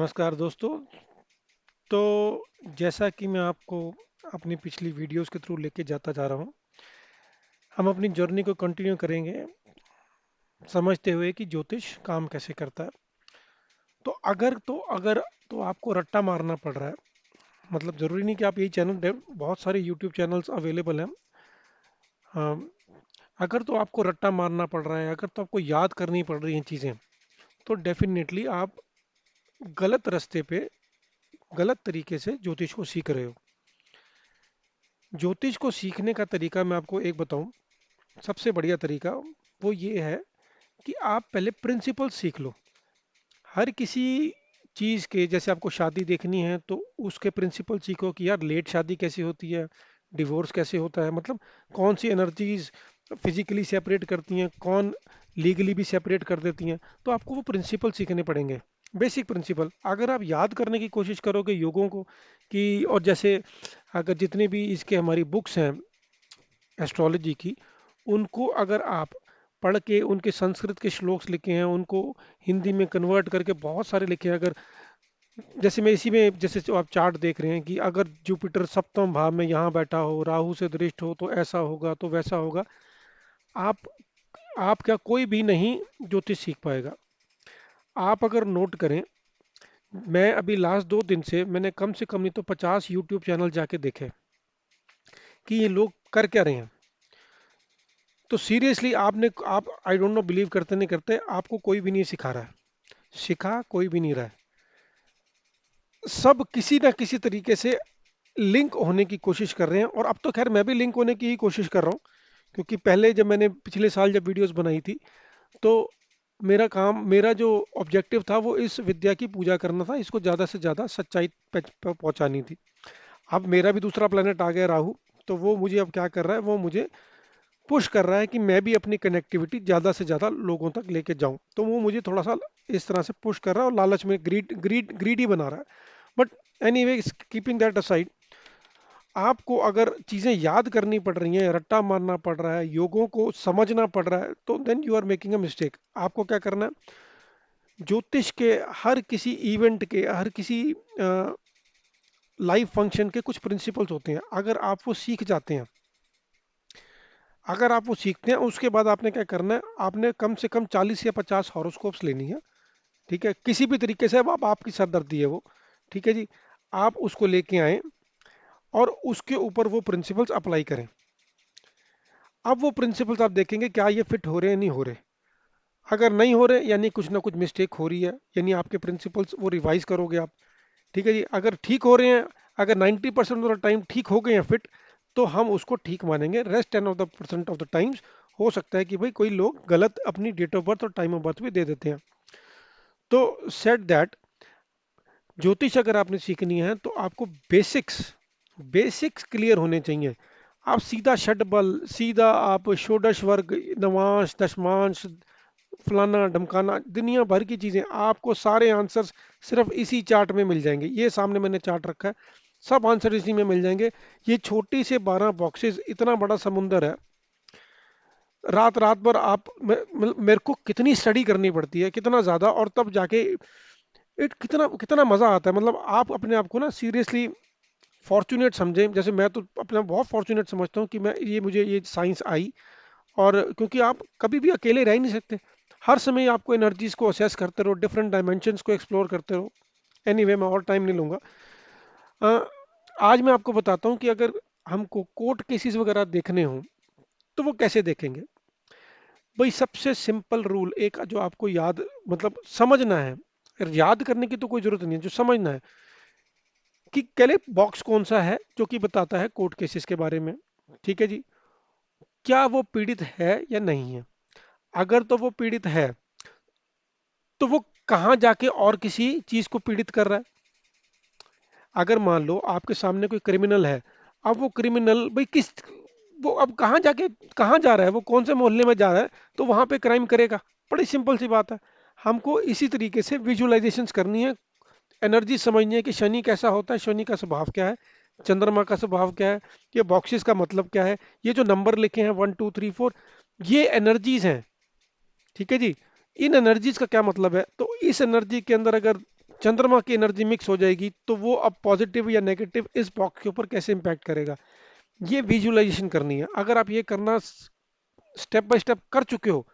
नमस्कार दोस्तों। तो जैसा कि मैं आपको अपनी पिछली वीडियोस के थ्रू लेके जाता जा रहा हूँ, हम अपनी जर्नी को कंटिन्यू करेंगे समझते हुए कि ज्योतिष काम कैसे करता है। तो अगर आपको रट्टा मारना पड़ रहा है, मतलब ज़रूरी नहीं कि आप यही बहुत सारे यूट्यूब चैनल्स अवेलेबल हैं। अम, अगर तो आपको रट्टा मारना पड़ रहा है, अगर तो आपको याद करनी पड़ रही हैं चीज़ें, तो डेफिनेटली आप गलत रास्ते पे, गलत तरीके से ज्योतिष को सीख रहे हो। ज्योतिष को सीखने का तरीका मैं आपको एक बताऊं, सबसे बढ़िया तरीका वो ये है कि आप पहले प्रिंसिपल सीख लो। हर किसी चीज़ के, जैसे आपको शादी देखनी है तो उसके प्रिंसिपल सीखो कि यार लेट शादी कैसे होती है, डिवोर्स कैसे होता है, मतलब कौन सी एनर्जीज फिजिकली सेपरेट करती हैं, कौन लीगली भी सेपरेट कर देती हैं। तो आपको वो प्रिंसिपल सीखने पड़ेंगे, बेसिक प्रिंसिपल। अगर आप याद करने की कोशिश करोगे योगों को कि, और जैसे अगर जितने भी इसके हमारी बुक्स हैं एस्ट्रोलॉजी की, उनको अगर आप पढ़ के, उनके संस्कृत के श्लोक्स लिखे हैं उनको हिंदी में कन्वर्ट करके बहुत सारे लिखे हैं। अगर जैसे मैं इसी में, जैसे जो आप चार्ट देख रहे हैं कि अगर जुपिटर सप्तम भाव में यहाँ बैठा हो, राहु से दृष्ट हो, तो ऐसा होगा, तो वैसा होगा। आप आप क्या, कोई भी नहीं ज्योतिष सीख पाएगा। आप अगर नोट करें, मैं अभी लास्ट 2 दिन से मैंने कम से कम नहीं तो 50 यूट्यूब चैनल जाके देखे कि ये लोग कर क्या रहे हैं। तो सीरियसली आप आई डोंट नो, बिलीव करते नहीं करते, आपको कोई भी नहीं सिखा रहा है, सिखा कोई भी नहीं रहा है। सब किसी ना किसी तरीके से लिंक होने की कोशिश कर रहे हैं, और अब तो खैर मैं भी लिंक होने की ही कोशिश कर रहा हूँ। क्योंकि पहले जब मैंने पिछले साल जब वीडियोस बनाई थी, तो मेरा जो ऑब्जेक्टिव था वो इस विद्या की पूजा करना था, इसको ज़्यादा से ज़्यादा सच्चाई पे पहुंचानी थी। अब मेरा भी दूसरा प्लेनेट आ गया राहु, तो वो मुझे अब क्या कर रहा है, वो मुझे पुश कर रहा है कि मैं भी अपनी कनेक्टिविटी ज़्यादा से ज़्यादा लोगों तक लेके जाऊं। तो वो मुझे थोड़ा सा इस तरह से पुश कर रहा है और लालच में ग्रीडी बना रहा है। But anyway, keeping that aside, आपको अगर चीज़ें याद करनी पड़ रही हैं, रट्टा मारना पड़ रहा है, योगों को समझना पड़ रहा है, तो then you are making a mistake. आपको क्या करना है, ज्योतिष के हर किसी इवेंट के, हर किसी लाइव फंक्शन के कुछ प्रिंसिपल्स होते हैं। अगर आप वो सीखते हैं, उसके बाद आपने क्या करना है, आपने कम से कम 40 या 50 हॉरोस्कोप्स लेनी है। ठीक है, किसी भी तरीके से, अब आपकी सरदर्दी है वो, ठीक है जी, आप उसको लेके आए और उसके ऊपर वो प्रिंसिपल्स अप्लाई करें। अब वो प्रिंसिपल्स आप देखेंगे क्या ये फिट हो रहे हैं, नहीं हो रहे। अगर नहीं हो रहे, यानी कुछ ना कुछ मिस्टेक हो रही है, यानी आपके प्रिंसिपल्स वो रिवाइज करोगे आप। ठीक है जी, अगर ठीक हो रहे हैं, अगर 90% ऑफ द टाइम ठीक हो गए हैं फिट, तो हम उसको ठीक मानेंगे। रेस्ट 10% ऑफ द टाइम्स हो सकता है कि भाई कोई लोग गलत अपनी डेट ऑफ बर्थ और टाइम ऑफ बर्थ भी दे देते हैं। तो सेट दैट, ज्योतिष अगर आपने सीखनी है तो आपको बेसिक्स बेसिक्स क्लियर होने चाहिए। आप सीधा षटबल, सीधा आप षोडश वर्ग, नवांश, दशमांश, फलाना ढमकाना, दुनिया भर की चीजें, आपको सारे आंसर्स सिर्फ इसी चार्ट में मिल जाएंगे। ये सामने मैंने चार्ट रखा है, सब आंसर इसी में मिल जाएंगे। ये छोटी से 12 बॉक्सेस, इतना बड़ा समुंदर है। रात रात भर मेरे को कितनी स्टडी करनी पड़ती है, कितना ज्यादा, और तब जाके इट कितना कितना मजा आता है। मतलब आप अपने आप को ना सीरियसली फॉर्चुनेट समझें। जैसे मैं तो अपने आप बहुत फॉर्चुनेट समझता हूँ कि मैं ये मुझे ये साइंस आई। और क्योंकि आप कभी भी अकेले रह ही नहीं सकते, हर समय आपको एनर्जीज को असेस करते रहो, डिफरेंट डायमेंशंस को एक्सप्लोर करते रहो। एनीवे, मैं और टाइम नहीं लूंगा। अ, आज मैं आपको बताता हूँ कि अगर हमको कोर्ट केसेस वगैरह देखने हों तो वो कैसे देखेंगे। भाई सबसे सिंपल रूल एक जो आपको याद, मतलब समझना है, याद करने की तो कोई जरूरत नहीं है, जो समझना है कि पहले बॉक्स कौन सा है जो कि बताता है कोर्ट केसेस के बारे में। ठीक है जी, क्या वो पीड़ित है या नहीं है। अगर तो वो पीड़ित है, तो वो कहाँ जाके और किसी चीज को पीड़ित कर रहा है। अगर मान लो आपके सामने कोई क्रिमिनल है, अब वो क्रिमिनल भाई किस, वो अब कहाँ जाके, कहाँ जा रहा है, वो कौन से मोहल्ले में जा रहा है, तो वहां पे क्राइम करेगा। बड़ी सिंपल सी बात है। हमको इसी तरीके से विजुअलाइजेशंस करनी है, एनर्जी समझनी है कि शनि कैसा होता है, शनि का स्वभाव क्या है, चंद्रमा का स्वभाव क्या है, ये बॉक्सेस का मतलब क्या है, ये जो नंबर लिखे हैं 1 2 3 4, ये एनर्जीज हैं। ठीक है जी, इन एनर्जीज का क्या मतलब है। तो इस एनर्जी के अंदर अगर चंद्रमा की एनर्जी मिक्स हो जाएगी, तो वो अब पॉजिटिव या नेगेटिव इस बॉक्स के ऊपर कैसे इंपैक्ट करेगा, ये विजुअलाइजेशन करनी है। अगर आप ये करना स्टेप बाय स्टेप कर चुके हो,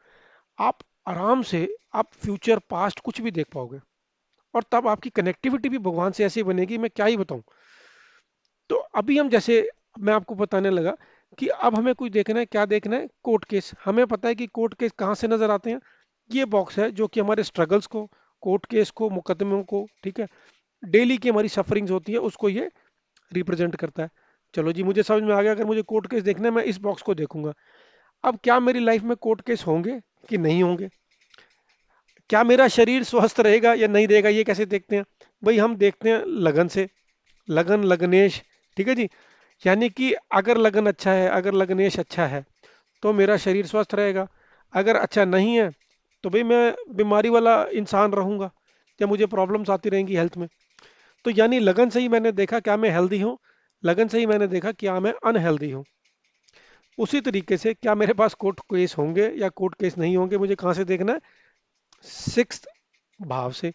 आप आराम से आप फ्यूचर पास्ट कुछ भी देख पाओगे, और तब आपकी कनेक्टिविटी भी भगवान से ऐसी बनेगी, मैं क्या ही बताऊं। तो अभी हम जैसे, मैं आपको बताने लगा कि अब हमें कुछ देखना है, क्या देखना है, कोर्ट केस। हमें पता है कि कोर्ट केस कहाँ से नजर आते हैं। ये बॉक्स है जो कि हमारे स्ट्रगल्स को, कोर्ट केस को, मुकदमों को, ठीक है, डेली की हमारी सफरिंग्स होती है, उसको ये रिप्रेजेंट करता है। चलो जी, मुझे समझ में आ गया, अगर मुझे कोर्ट केस देखना है मैं इस बॉक्स को देखूंगा। अब क्या मेरी लाइफ में कोर्ट केस होंगे कि नहीं होंगे, क्या मेरा शरीर स्वस्थ रहेगा या नहीं रहेगा, ये कैसे देखते हैं? भाई हम देखते हैं लगन से, लगन लगनेश, ठीक है जी। यानी कि अगर लगन अच्छा है, अगर लगनेश अच्छा है, तो मेरा शरीर स्वस्थ रहेगा। अगर अच्छा नहीं है, तो भाई मैं बीमारी वाला इंसान रहूंगा, या मुझे प्रॉब्लम्स आती रहेंगी हेल्थ में। तो यानी लगन से ही मैंने देखा क्या मैं हेल्दी हूँ, लगन से ही मैंने देखा क्या मैं अनहेल्दी हूँ। उसी तरीके से क्या मेरे पास कोर्ट केस होंगे या कोर्ट केस नहीं होंगे, मुझे कहाँ से देखना है? सिक्स्थ भाव से।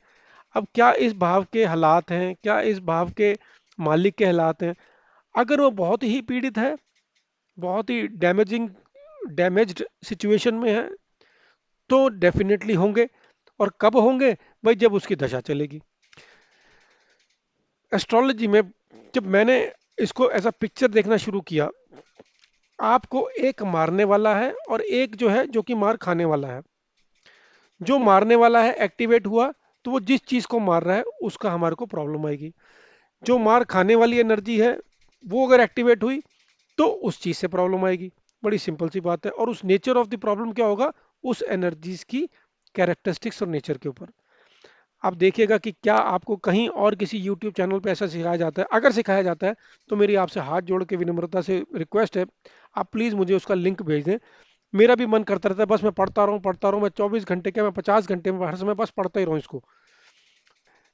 अब क्या इस भाव के हालात हैं, क्या इस भाव के मालिक के हालात हैं? अगर वो बहुत ही पीड़ित है, बहुत ही डैमेज्ड सिचुएशन में है, तो डेफिनेटली होंगे। और कब होंगे? भाई जब उसकी दशा चलेगी। एस्ट्रोलॉजी में जब मैंने इसको एज अ पिक्चर देखना शुरू किया, आपको एक मारने वाला है और एक जो है जो कि मार खाने वाला है। जो मारने वाला है एक्टिवेट हुआ, तो वो जिस चीज को मार रहा है उसका हमारे को प्रॉब्लम आएगी। जो मार खाने वाली एनर्जी है, वो अगर एक्टिवेट हुई, तो उस चीज से प्रॉब्लम आएगी। बड़ी सिंपल सी बात है। और उस नेचर ऑफ द प्रॉब्लम क्या होगा? उस एनर्जीज की कैरेक्टरिस्टिक्स और नेचर के ऊपर। आप देखिएगा कि क्या आपको कहीं और किसी यूट्यूब चैनल पे ऐसा सिखाया जाता है। अगर सिखाया जाता है, तो मेरी आपसे हाथ जोड़ के विनम्रता से रिक्वेस्ट है, आप प्लीज़ मुझे उसका लिंक भेज दें। मेरा भी मन करता रहता है, बस मैं पढ़ता रहूँ, मैं 24 घंटे क्या, मैं 50 घंटे में हर समय बस पढ़ता ही रहूँ इसको।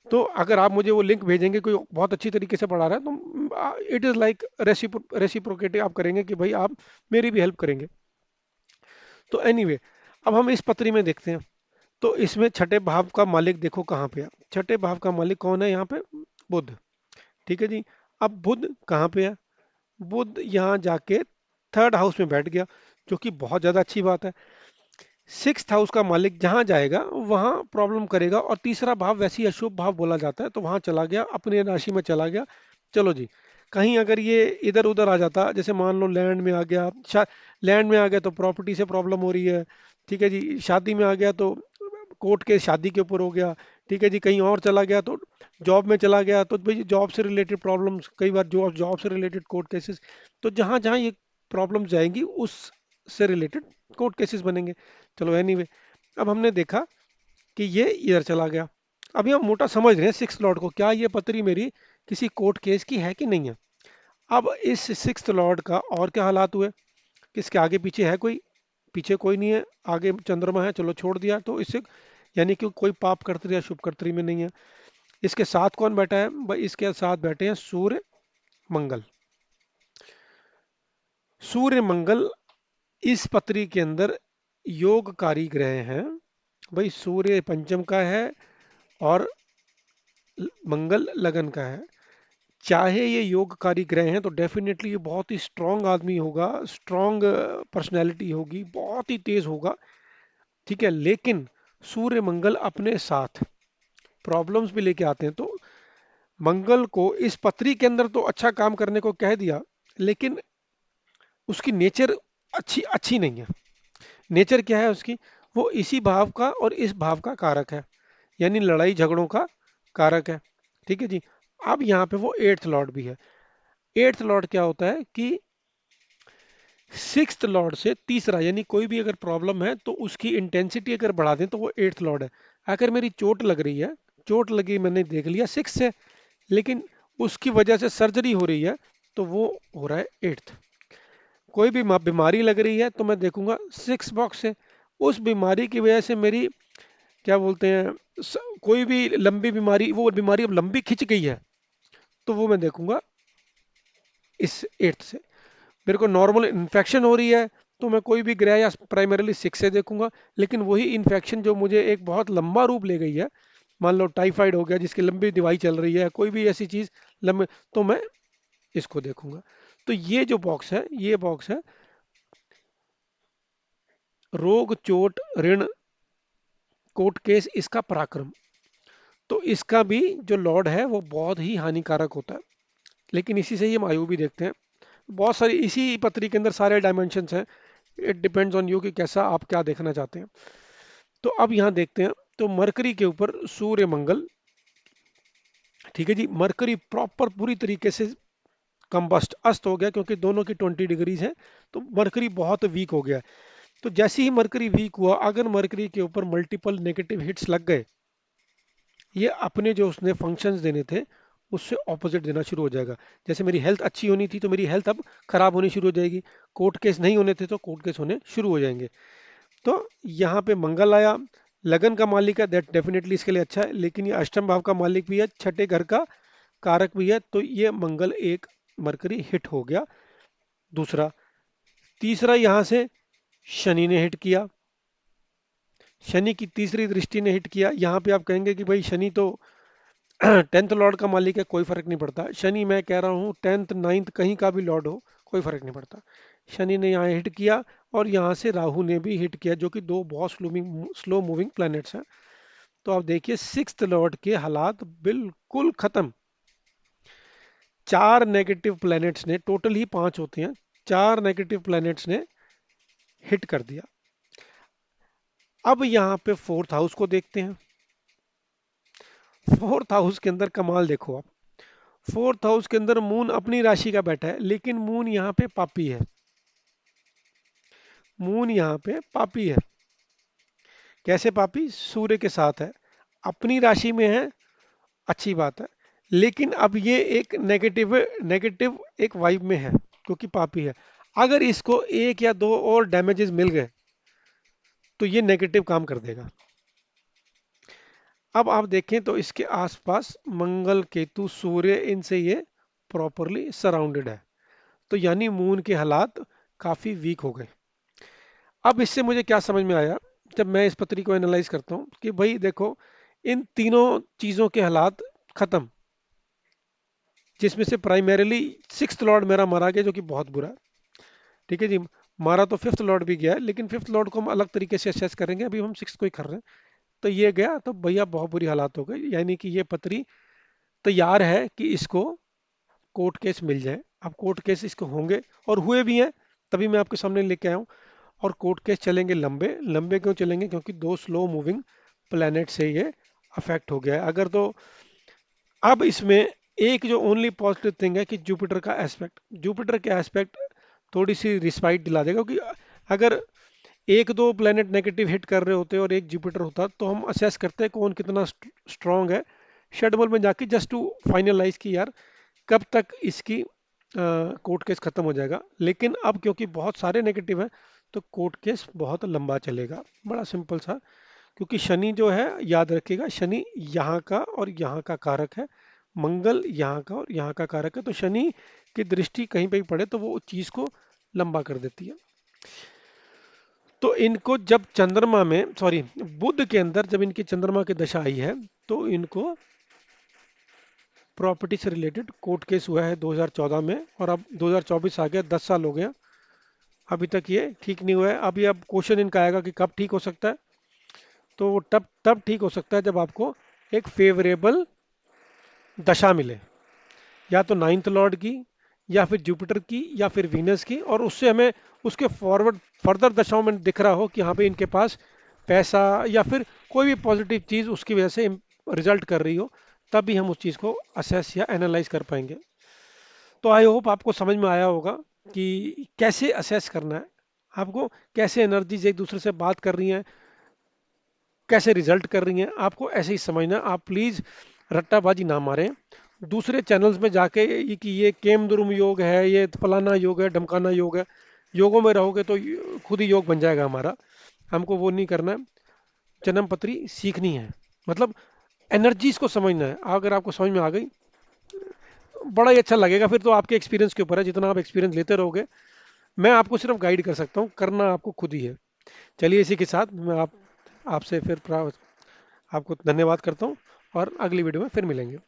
तो अगर आप मुझे वो लिंक भेजेंगे, कोई बहुत अच्छी तरीके से पढ़ा रहा है, तो इट इज़ लाइक रेसिप्रोकेटिव आप करेंगे कि भाई आप मेरी भी हेल्प करेंगे। तो एनीवे, अब हम इस पत्री में देखते हैं। तो इसमें छठे भाव का मालिक देखो कहाँ पे है। छठे भाव का मालिक कौन है यहाँ पे? बुध। ठीक है जी। अब बुध कहाँ पे है? बुध यहाँ जाके थर्ड हाउस में बैठ गया, जो कि बहुत ज्यादा अच्छी बात है। सिक्स्थ हाउस का मालिक जहाँ जाएगा वहाँ प्रॉब्लम करेगा, और तीसरा भाव वैसे ही अशुभ भाव बोला जाता है, तो वहाँ चला गया, अपनी राशि में चला गया। चलो जी, कहीं अगर ये इधर उधर आ जाता, जैसे मान लो लैंड में आ गया, लैंड में आ गया तो प्रॉपर्टी से प्रॉब्लम हो रही है। ठीक है जी, शादी में आ गया तो कोर्ट के शादी के ऊपर हो गया। ठीक है जी, कहीं और चला गया तो जॉब में चला गया, तो भाई जॉब से रिलेटेड प्रॉब्लम्स, कई बार जॉब जॉब से रिलेटेड कोर्ट केसेस। तो जहाँ जहाँ ये प्रॉब्लम जाएंगी उस से रिलेटेड कोर्ट केसेस बनेंगे। चलो एनीवे, अब हमने देखा कि ये इधर चला गया। अभी हम मोटा समझ रहे हैं सिक्स लॉर्ड को, क्या ये पत्री मेरी किसी कोर्ट केस की है कि नहीं है। अब इस सिक्स लॉर्ड का और क्या हालात हुए, किसके आगे पीछे है कोई? पीछे कोई नहीं है, आगे चंद्रमा है, चलो छोड़ दिया। तो इससे यानी कि कोई पाप कर्तरी या शुभ कर्तरी में नहीं है। इसके साथ कौन बैठा है भाई? इसके साथ बैठे हैं सूर्य मंगल। सूर्य मंगल इस पत्री के अंदर योगकारी ग्रह हैं। भाई सूर्य पंचम का है और मंगल लगन का है। चाहे ये योगकारी ग्रह हैं, तो डेफिनेटली ये बहुत ही स्ट्रांग आदमी होगा, स्ट्रांग पर्सनैलिटी होगी, बहुत ही तेज होगा। ठीक है, लेकिन सूर्य मंगल अपने साथ प्रॉब्लम्स भी लेके आते हैं। तो मंगल को इस पत्री के अंदर तो अच्छा काम करने को कह दिया, लेकिन उसकी नेचर अच्छी अच्छी नहीं है। नेचर क्या है उसकी? वो इसी भाव का और इस भाव का कारक है, यानी लड़ाई झगड़ों का कारक है। ठीक है जी। अब यहाँ पे वो एट्थ लॉर्ड भी है। एट्थ लॉर्ड क्या होता है कि सिक्स्थ लॉर्ड से तीसरा, यानी कोई भी अगर प्रॉब्लम है तो उसकी इंटेंसिटी अगर बढ़ा दें तो वो एट्थ लॉर्ड है। अगर मेरी चोट लग रही है, चोट लगी मैंने देख लिया सिक्स से, लेकिन उसकी वजह से सर्जरी हो रही है, तो वो हो रहा है एट्थ। कोई भी बीमारी लग रही है तो मैं देखूंगा सिक्स बॉक्स से। उस बीमारी की वजह से मेरी क्या बोलते हैं, कोई भी लंबी बीमारी, वो बीमारी अब लंबी खिंच गई है, तो वो मैं देखूंगा इस एट्थ से। मेरे को नॉर्मल इन्फेक्शन हो रही है, तो मैं कोई भी ग्रह या प्राइमरीली सिक्स से देखूंगा। लेकिन वही इन्फेक्शन जो मुझे एक बहुत लंबा रूप ले गई है, मान लो टाइफाइड हो गया जिसकी लंबी दवाई चल रही है, कोई भी ऐसी चीज लंबे, तो मैं इसको देखूंगा। तो ये जो बॉक्स है, ये बॉक्स है रोग चोट ऋण कोर्ट केस इसका पराक्रम। तो इसका भी जो लॉर्ड है वो बहुत ही हानिकारक होता है, लेकिन इसी से ही हम आयु भी देखते हैं। बहुत सारी इसी पत्री के अंदर सारे डायमेंशंस हैं। इट डिपेंड्स ऑन यू कि कैसा आप क्या देखना चाहते हैं। तो अब यहाँ देखते हैं, तो मरकरी के ऊपर सूर्य मंगल, ठीक है जी, मरकरी प्रॉपर पूरी तरीके से कंबस्ट अस्त हो गया क्योंकि दोनों की 20 डिग्रीज है, तो मरकरी बहुत वीक हो गया। तो जैसे ही मरकरी वीक हुआ, अगर मरकरी के ऊपर मल्टीपल नेगेटिव हिट्स लग गए, ये अपने जो उसने फंक्शंस देने थे उससे ऑपोजिट देना शुरू हो जाएगा। जैसे मेरी हेल्थ अच्छी होनी थी तो मेरी हेल्थ अब खराब होनी शुरू हो जाएगी, कोर्ट केस नहीं होने थे तो कोर्ट केस होने शुरू हो जाएंगे। तो यहाँ पे मंगल आया, लगन का मालिक है, दैट डेफिनेटली इसके लिए अच्छा है, लेकिन ये अष्टम भाव का मालिक भी है, छठे घर का कारक भी है, तो ये मंगल एक मरकरी हिट हो गया। दूसरा, तीसरा यहाँ से शनि ने हिट किया, शनि की तीसरी दृष्टि ने हिट किया। यहाँ पे आप कहेंगे कि भाई शनि तो 10th लॉर्ड का मालिक है, कोई फर्क नहीं पड़ता। शनि मैं कह रहा हूँ 10th 9th कहीं का भी लॉर्ड हो, कोई फर्क नहीं पड़ता। शनि ने यहाँ हिट किया और यहाँ से राहु ने भी हिट किया, जो कि दो बहुत स्लो मूविंग प्लैनेट्स हैं। तो आप देखिए 6th लॉर्ड के हालात बिल्कुल खत्म। चार नेगेटिव प्लैनेट्स ने, टोटल ही 5 होते हैं, चार नेगेटिव प्लैनेट्स ने हिट कर दिया। अब यहाँ पे 4th हाउस को देखते हैं। 4th हाउस के अंदर कमाल देखो आप, 4th हाउस के अंदर मून अपनी राशि का बैठा है, लेकिन मून यहाँ पे पापी है। मून यहाँ पे पापी है। कैसे पापी? सूर्य के साथ है, अपनी राशि में है, अच्छी बात है, लेकिन अब ये एक नेगेटिव नेगेटिव एक वाइब में है क्योंकि पापी है। अगर इसको एक या दो और डैमेजेस मिल गए तो ये नेगेटिव काम कर देगा। अब आप देखें तो इसके आसपास मंगल केतु सूर्य, इनसे ये प्रॉपरली सराउंडेड है, तो यानी मून के हालात काफी वीक हो गए। अब इससे मुझे क्या समझ में आया जब मैं इस पत्री को एनालाइज करता हूँ कि भाई देखो, इन तीनों चीजों के हालात खत्म, जिसमें से प्राइमरीली 6th लॉर्ड मेरा मारा गया जो कि बहुत बुरा है, ठीक है जी। मारा तो 5th लॉर्ड भी गया है, लेकिन 5th लॉर्ड को हम अलग तरीके से असेस करेंगे, अभी हम 6th को ही कर रहे हैं। तो ये गया तो भैया बहुत बुरी हालात हो गई, यानी कि ये पत्री तैयार है कि इसको कोर्ट केस मिल जाए। अब कोर्ट केस इसको होंगे और हुए भी हैं, तभी मैं आपके सामने लेके आया हूँ। और कोर्ट केस चलेंगे लंबे, लंबे क्यों चलेंगे? क्योंकि दो स्लो मूविंग प्लैनेट से ये अफेक्ट हो गया है। अगर तो अब इसमें एक जो ओनली पॉजिटिव थिंग है कि जुपिटर का एस्पेक्ट, जुपिटर के एस्पेक्ट थोड़ी सी रिस्पाइट दिला देगा, क्योंकि अगर एक दो प्लेनेट नेगेटिव हिट कर रहे होते और एक जुपिटर होता तो हम असेस करते हैं कौन कितना स्ट्रांग है, शेड्यूल में जाके जस्ट टू फाइनलाइज की यार कब तक इसकी कोर्ट केस खत्म हो जाएगा। लेकिन अब क्योंकि बहुत सारे नेगेटिव हैं तो कोर्ट केस बहुत लंबा चलेगा। बड़ा सिंपल सा, क्योंकि शनि जो है, याद रखिएगा, शनि यहाँ का और यहाँ का कारक है, मंगल यहाँ का और यहाँ का कारक है, तो शनि की दृष्टि कहीं पे भी पड़े तो वो चीज को लंबा कर देती है। तो इनको जब चंद्रमा में, सॉरी, बुध के अंदर जब इनकी चंद्रमा की दशा आई है तो इनको प्रॉपर्टी से रिलेटेड कोर्ट केस हुआ है 2014 में, और अब 2024 आ गया, 10 साल हो गया, अभी तक ये ठीक नहीं हुआ है। अभी अब क्वेश्चन इनका आएगा कि कब ठीक हो सकता है, तो वो तब तब ठीक हो सकता है जब आपको एक फेवरेबल दशा मिले, या तो 9th लॉर्ड की, या फिर जुपिटर की, या फिर वीनस की, और उससे हमें उसके फॉरवर्ड फर्दर दशाओं में दिख रहा हो कि हाँ भाई इनके पास पैसा या फिर कोई भी पॉजिटिव चीज़ उसकी वजह से रिजल्ट कर रही हो, तब भी हम उस चीज़ को असेस या एनालाइज कर पाएंगे। तो आई होप आपको समझ में आया होगा कि कैसे असेस करना है, आपको कैसे एनर्जीज एक दूसरे से बात कर रही हैं, कैसे रिजल्ट कर रही हैं, आपको ऐसे ही समझना। आप प्लीज़ रट्टाबाजी ना मारें दूसरे चैनल्स में जाके कि ये केमद्रुम योग है, ये फलाना योग है, ढमकाना योग है। योगों में रहोगे तो खुद ही योग बन जाएगा हमारा, हमको वो नहीं करना है। जन्म पत्री सीखनी है, मतलब एनर्जीज को समझना है। अगर आपको समझ में आ गई बड़ा ही अच्छा लगेगा, फिर तो आपके एक्सपीरियंस के ऊपर है, जितना आप एक्सपीरियंस लेते रहोगे। मैं आपको सिर्फ गाइड कर सकता हूँ, करना आपको खुद ही है। चलिए इसी के साथ मैं आपसे फिर आपको धन्यवाद करता हूँ और अगली वीडियो में फिर मिलेंगे।